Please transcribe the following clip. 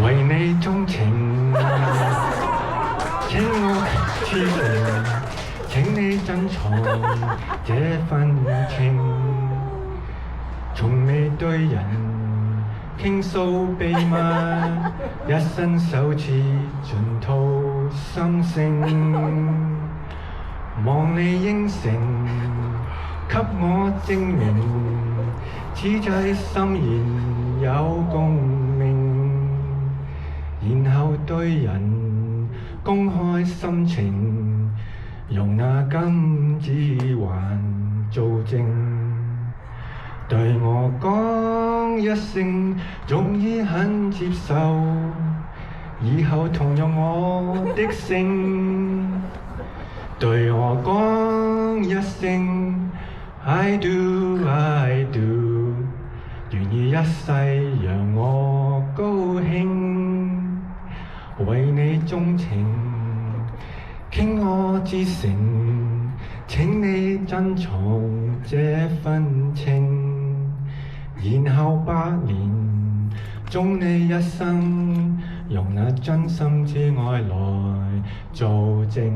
為你鍾情，請我痴情，請你珍藏這份情，從未對人傾訴秘密，一伸手指盡吐心聲，望你應承，給我證明，此際心然有共鳴。然後對人公開心情，用那金指環做證，對我講一聲，終於肯接受，以後同用我的姓，對我講一聲 I do I do， 願意一世讓我高興。為你鍾情，傾我至誠，請你珍藏這份情，然後100年，終你一生，用那真心之愛來做證。